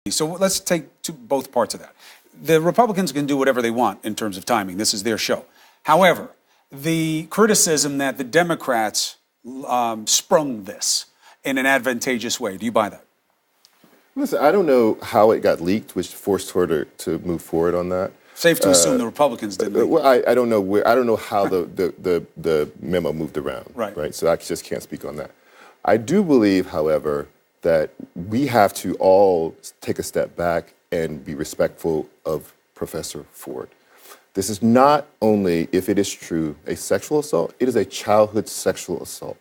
So let's take both parts of that. The Republicans can do whatever they want in terms of timing. This is their show. However, the criticism that the Democrats sprung this in an advantageous way, do you buy that? Listen, I don't know how it got leaked, which forced her to move forward on that. Safe to assume the Republicans did leak. Well, I don't know where. I don't know how the memo moved around. Right. So I just can't speak on that. I do believe, however, that we have to all take a step back and be respectful of Professor Ford. This is not only, if it is true, a sexual assault, it is a childhood sexual assault.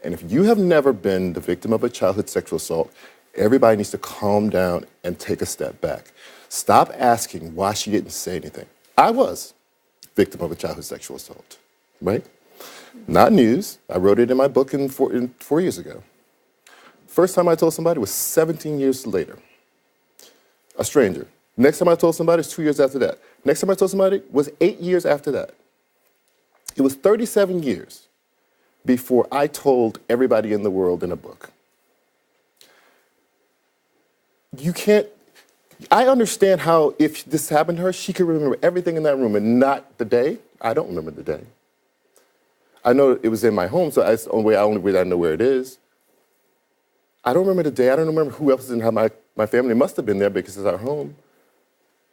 And if you have never been the victim of a childhood sexual assault, everybody needs to calm down and take a step back. Stop asking why she didn't say anything. I was victim of a childhood sexual assault, right? Not news. I wrote it in my book 4 years ago. First time I told somebody was 17 years later. A stranger. Next time I told somebody was 2 years after that. Next time I told somebody was 8 years after that. It was 37 years before I told everybody in the world in a book. You can't, I understand how if this happened to her, she could remember everything in that room and not the day. I don't remember the day. I know it was in my home, so that's the only way I know where it is. I don't remember the day. I don't remember who else was in my family must have been there because it's our home.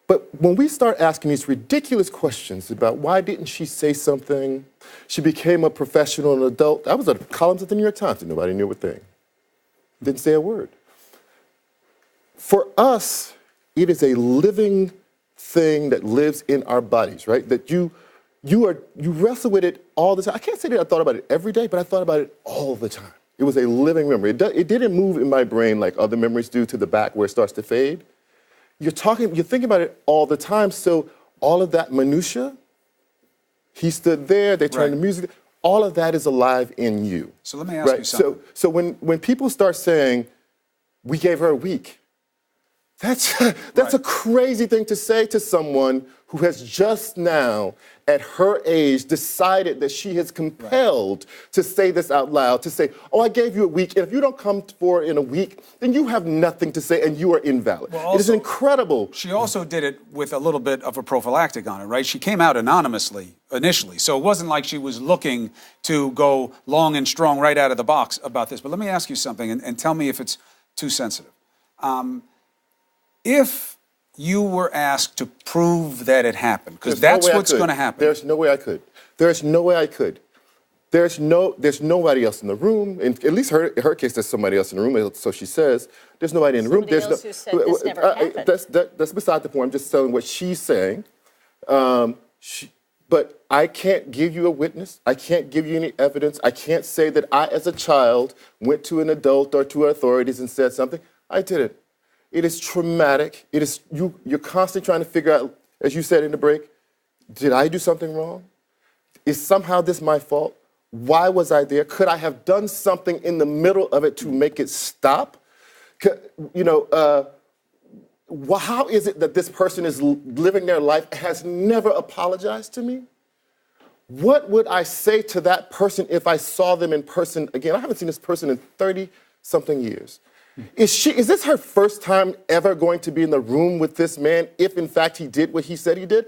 But when we start asking these ridiculous questions about why didn't she say something, she became a professional and adult. I was a columnist at the New York Times and nobody knew a thing. Didn't say a word. For us, it is a living thing that lives in our bodies, right? That you wrestle with it all the time. I can't say that I thought about it every day, but I thought about it all the time. It was a living memory. It didn't move in my brain like other memories do to the back where it starts to fade. You're thinking about it all the time, so all of that minutia, he stood there, they turned the music, all of that is alive in you. So let me ask you something. So when people start saying, we gave her a week, that's a crazy thing to say to someone who has just now, at her age, decided that she is compelled to say this out loud, to say, oh, I gave you a week, and if you don't come forward in a week, then you have nothing to say, and you are invalid. Well, also, it is incredible. She also did it with a little bit of a prophylactic on it, right? She came out anonymously initially, so it wasn't like she was looking to go long and strong right out of the box about this. But let me ask you something, and tell me if it's too sensitive. If you were asked to prove that it happened, because that's what's going to happen. There's no way I could. There's no way I could. There's nobody else in the room. In at least her case, there's somebody else in the room, so she says. There's nobody in the room. Somebody else who said this never happened. That's beside the point. I'm just telling what she's saying. But I can't give you a witness. I can't give you any evidence. I can't say that I, as a child, went to an adult or to authorities and said something. I didn't. It is traumatic. It is you're constantly trying to figure out, as you said in the break, did I do something wrong? Is somehow this my fault? Why was I there? Could I have done something in the middle of it to make it stop? How is it that this person is living their life, has never apologized to me? What would I say to that person if I saw them in person again? I haven't seen this person in 30-something years. Is this her first time ever going to be in the room with this man, if in fact he did what he said he did?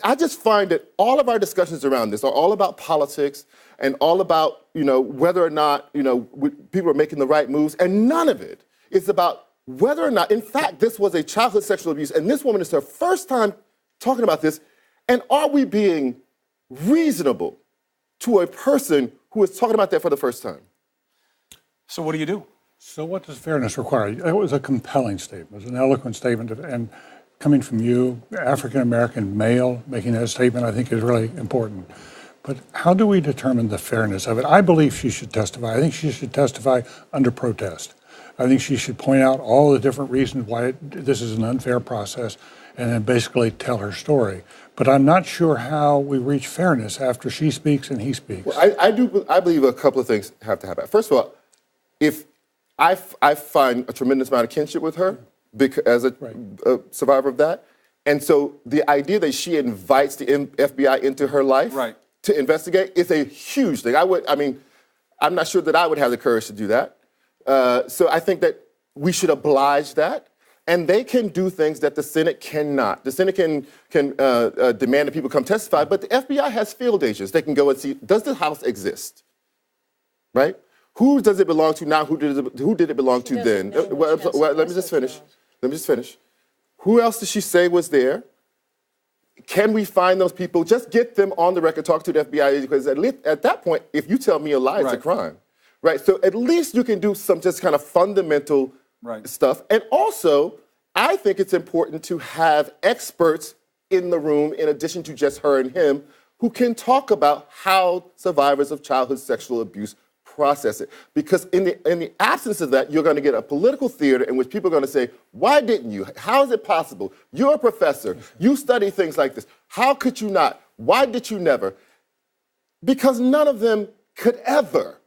I just find that all of our discussions around this are all about politics and all about, whether or not, people are making the right moves, and none of it is about whether or not, in fact, this was a childhood sexual abuse, and this woman is her first time talking about this, and are we being reasonable to a person who is talking about that for the first time? So what do you do? So what does fairness require? It was a compelling statement. It was an eloquent statement. And coming from you, African-American male, making that statement, I think is really important. But how do we determine the fairness of it? I believe she should testify. I think she should testify under protest. I think she should point out all the different reasons why this is an unfair process and then basically tell her story. But I'm not sure how we reach fairness after she speaks and he speaks. Well, I believe a couple of things have to happen. First of all, if I find a tremendous amount of kinship with her as a survivor of that. And so the idea that she invites the FBI into her life to investigate is a huge thing. I'm not sure that I would have the courage to do that. So I think that we should oblige that. And they can do things that the Senate cannot. The Senate can demand that people come testify, but the FBI has field agents. They can go and see, does the House exist? Right? Who does it belong to now? Who did it belong to then? Well, let me just finish. Who else did she say was there? Can we find those people? Just get them on the record, talk to the FBI, because at that point, if you tell me a lie, it's a crime. Right? So at least you can do some just kind of fundamental stuff. And also, I think it's important to have experts in the room, in addition to just her and him, who can talk about how survivors of childhood sexual abuse process it. Because in the absence of that, you're going to get a political theater in which people are going to say, why didn't you? How is it possible? You're a professor. You study things like this. How could you not? Why did you never? Because none of them could ever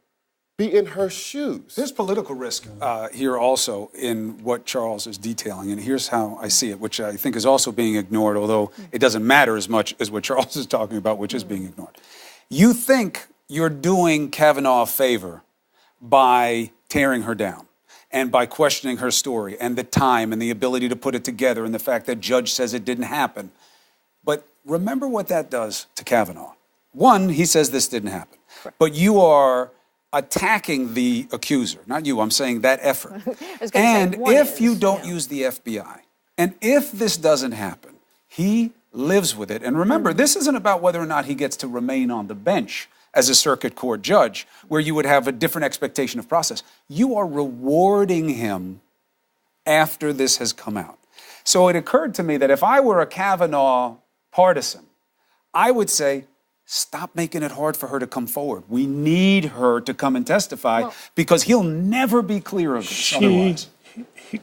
be in her shoes. There's political risk here also in what Charles is detailing, and here's how I see it, which I think is also being ignored, although it doesn't matter as much as what Charles is talking about, which is being ignored. You think you're doing Kavanaugh a favor by tearing her down and by questioning her story and the time and the ability to put it together and the fact that judge says it didn't happen. But remember what that does to Kavanaugh. One, he says this didn't happen, but you are attacking the accuser, not you, I'm saying that effort. And if you don't use the FBI, and if this doesn't happen, he lives with it. And remember, this isn't about whether or not he gets to remain on the bench as a circuit court judge, where you would have a different expectation of process. You are rewarding him after this has come out. So it occurred to me that if I were a Kavanaugh partisan, I would say, stop making it hard for her to come forward. We need her to come and testify because he'll never be clear of this otherwise.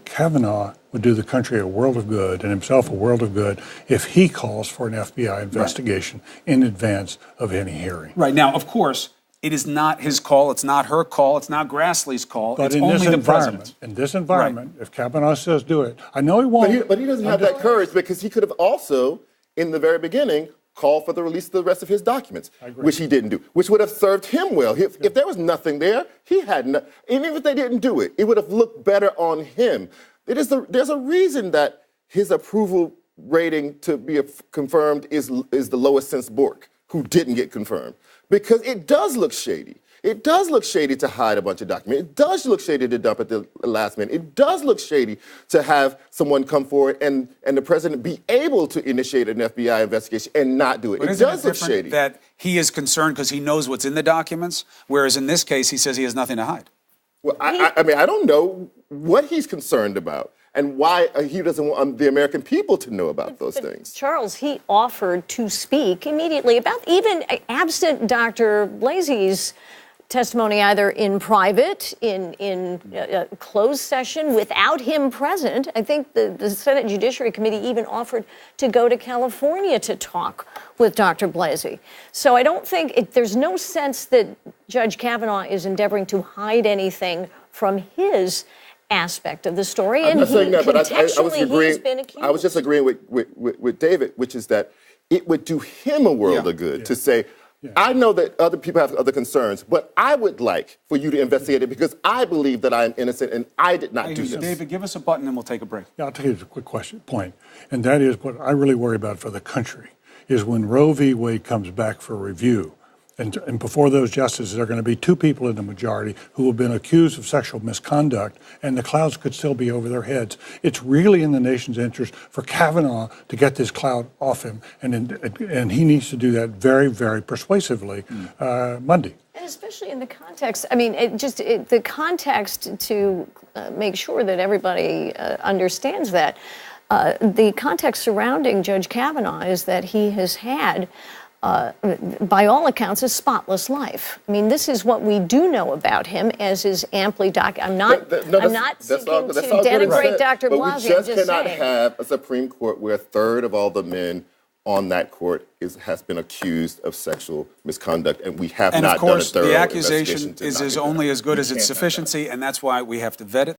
Kavanaugh would do the country a world of good and himself a world of good if he calls for an FBI investigation in advance of any hearing. Right. Now, of course, it is not his call. It's not her call. It's not Grassley's call. But it's in only this the environment, president's. in this environment, if Kavanaugh says do it, I know he won't. But he doesn't have that courage because he could have also, in the very beginning, called for the release of the rest of his documents, which he didn't do, which would have served him well. If there was nothing there, he had no, even if they didn't do it, it would have looked better on him. There's a reason that his approval rating to be confirmed is the lowest since Bork, who didn't get confirmed, because it does look shady. It does look shady to hide a bunch of documents. It does look shady to dump at the last minute. It does look shady to have someone come forward and the president be able to initiate an FBI investigation and not do it. But it does look shady. That he is concerned because he knows what's in the documents, whereas in this case, he says he has nothing to hide. Well, I mean, I don't know what he's concerned about and why he doesn't want the American people to know about those things. Charles, he offered to speak immediately about, even absent Dr. Blasey's testimony, either in private, in a closed session, without him present. I think the Senate Judiciary Committee even offered to go to California to talk with Dr. Blasey. So I don't think, there's no sense that Judge Kavanaugh is endeavoring to hide anything from his aspect of the story. I'm not saying that, but he's been accused. I was just agreeing with David, which is that it would do him a world of good to say, I know that other people have other concerns, but I would like for you to investigate it because I believe that I am innocent and I did not do this. David, give us a button and we'll take a break. Yeah, I'll tell you a quick point, and that is what I really worry about for the country is when Roe v. Wade comes back for review, and before those justices are going to be two people in the majority who have been accused of sexual misconduct, and the clouds could still be over their heads. It's really in the nation's interest for Kavanaugh to get this cloud off him, and he needs to do that very, very persuasively Monday. And especially in the context, I mean, the context to make sure that everybody understands that. The context surrounding Judge Kavanaugh is that he has had by all accounts, a spotless life. I mean, this is what we do know about him, as is amply documented. I'm not seeking to denigrate Dr. Blasey. But we just cannot have a Supreme Court where a third of all the men on that court has been accused of sexual misconduct, and we have not done a thorough investigation. And of course, the accusation is only as good as its sufficiency, and that's why we have to vet it.